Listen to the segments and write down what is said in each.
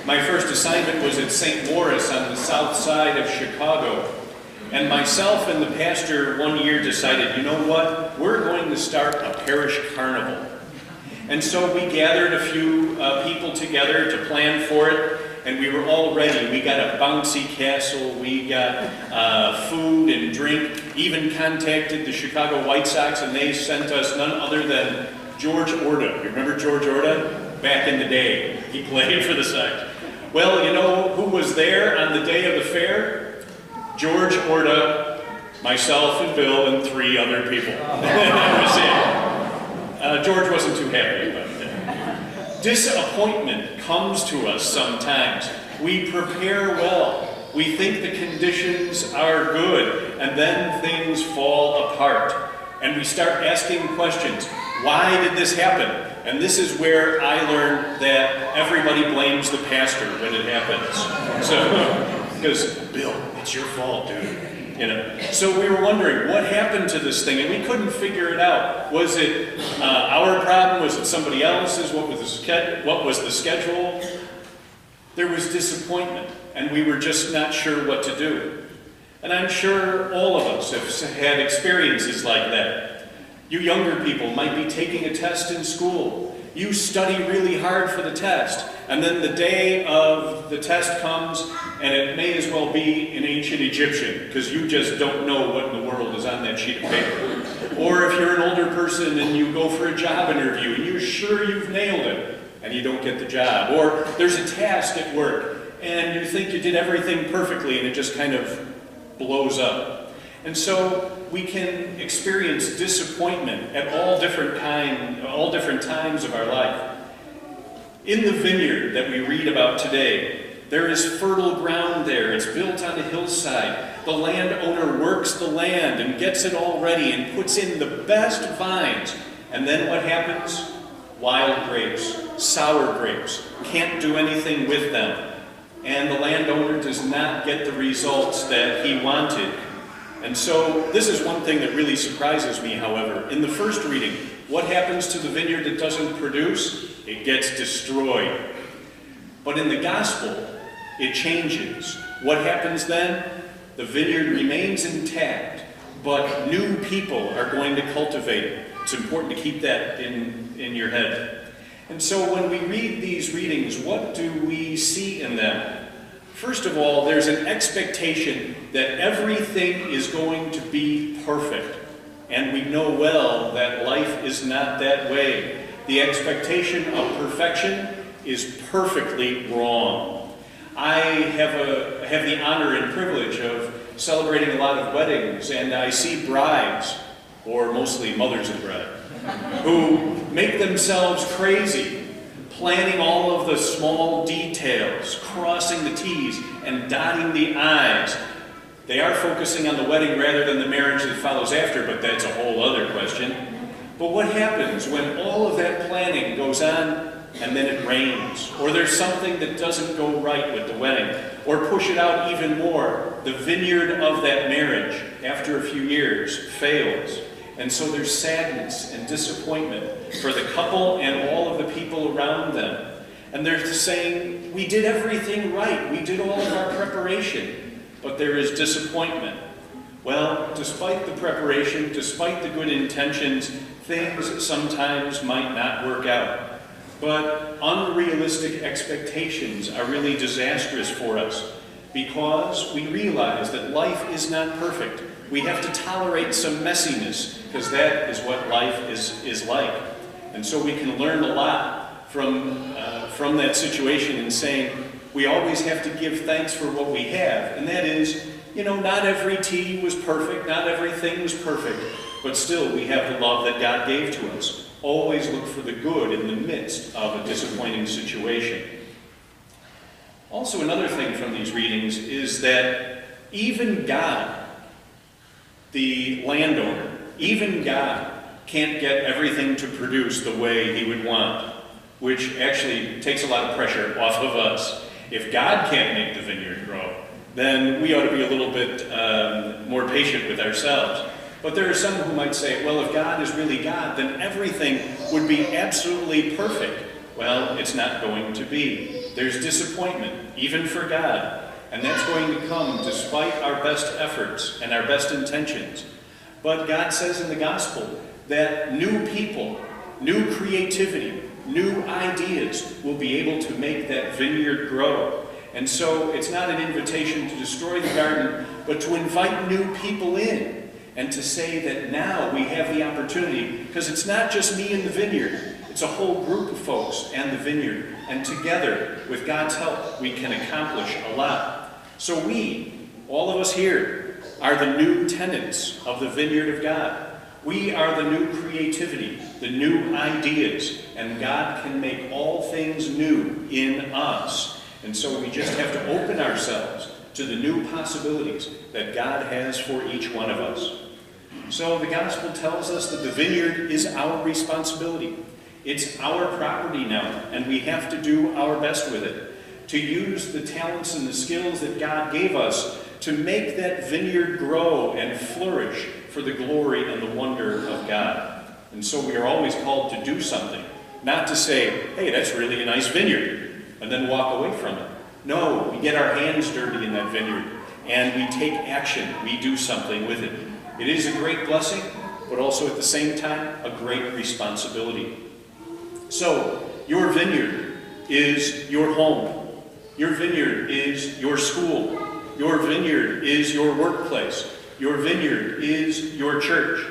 My first assignment was at St. Maurice on the south side of Chicago. And myself and the pastor one year decided, you know what, we're going to start a parish carnival. And so we gathered a few people together to plan for it, and we were all ready. We got a bouncy castle, we got food and drink, even contacted the Chicago White Sox, and they sent us none other than George Orta. You remember George Orta? Back in the day, he played for the Sox. Well, you know who was there on the day of the fair? George Orta, myself and Bill, and 3 other people. That was it. George wasn't too happy about that. Disappointment comes to us sometimes. We prepare well. We think the conditions are good, and then things fall apart. And we start asking questions. Why did this happen? And this is where I learned that everybody blames the pastor when it happens. So, because, Bill, it's your fault, dude. You know. So we were wondering, what happened to this thing? And we couldn't figure it out. Was it our problem? Was it somebody else's? What was the schedule? There was disappointment, and we were just not sure what to do. And I'm sure all of us have had experiences like that. You younger people might be taking a test in school. You study really hard for the test, and then the day of the test comes, and it may as well be in ancient Egyptian, because you just don't know what in the world is on that sheet of paper. Or if you're an older person and you go for a job interview, and you're sure you've nailed it, and you don't get the job. Or there's a task at work, and you think you did everything perfectly, and it just kind of blows up. And so we can experience disappointment at all different times of our life. In the vineyard that we read about today, there is fertile ground there. It's built on a hillside. The landowner works the land and gets it all ready and puts in the best vines. And then what happens? Wild grapes, sour grapes, can't do anything with them. And the landowner does not get the results that he wanted. And so this is one thing that really surprises me, however. In the first reading, what happens to the vineyard that doesn't produce? It gets destroyed. But in the gospel, it changes. What happens then? The vineyard remains intact, but new people are going to cultivate it. It's important to keep that in your head. And so when we read these readings, what do we see in them? First of all, there's an expectation that everything is going to be perfect. And we know well that life is not that way. The expectation of perfection is perfectly wrong. I have the honor and privilege of celebrating a lot of weddings, and I see brides, or mostly mothers of bride, who make themselves crazy planning all of the small details, crossing the T's and dotting the I's. They are focusing on the wedding rather than the marriage that follows after, but that's a whole other question. But what happens when all of that planning goes on and then it rains? Or there's something that doesn't go right with the wedding? Or push it out even more, the vineyard of that marriage, after a few years, fails. And so there's sadness and disappointment for the couple and all of the people around them. And they're saying, we did everything right. We did all of our preparation. But there is disappointment. Well, despite the preparation, despite the good intentions, things sometimes might not work out. But unrealistic expectations are really disastrous for us because we realize that life is not perfect. We have to tolerate some messiness because that is what life is like. And so we can learn a lot from that situation in saying we always have to give thanks for what we have. And that is, not every tea was perfect, not everything was perfect, but still we have the love that God gave to us. Always look for the good in the midst of a disappointing situation. Also, another thing from these readings is that even God, the landowner, even God can't get everything to produce the way he would want, which actually takes a lot of pressure off of us. If God can't make the vineyard grow, then we ought to be a little bit more patient with ourselves. But there are some who might say, well, if God is really God, then everything would be absolutely perfect. Well, it's not going to be. There's disappointment, even for God, and that's going to come despite our best efforts and our best intentions. But God says in the gospel that new people, new creativity, new ideas will be able to make that vineyard grow. And so it's not an invitation to destroy the garden, but to invite new people in and to say that now we have the opportunity, because it's not just me in the vineyard, it's a whole group of folks and the vineyard. And together, with God's help, we can accomplish a lot. So we, all of us here, are the new tenants of the vineyard of God. We are the new creativity, the new ideas, and God can make all things new in us. And so we just have to open ourselves to the new possibilities that God has for each one of us. So the gospel tells us that the vineyard is our responsibility. It's our property now, and we have to do our best with it, to use the talents and the skills that God gave us to make that vineyard grow and flourish for the glory and the wonder of God. And so we are always called to do something, not to say, hey, that's really a nice vineyard, and then walk away from it. No, we get our hands dirty in that vineyard, and we take action. We do something with it. It is a great blessing, but also at the same time, a great responsibility. So, your vineyard is your home. Your vineyard is your school. Your vineyard is your workplace. Your vineyard is your church.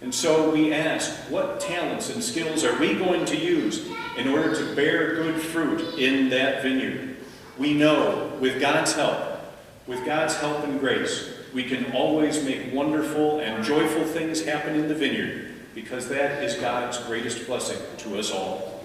And so we ask, what talents and skills are we going to use in order to bear good fruit in that vineyard? We know with God's help and grace, we can always make wonderful and joyful things happen in the vineyard, because that is God's greatest blessing to us all.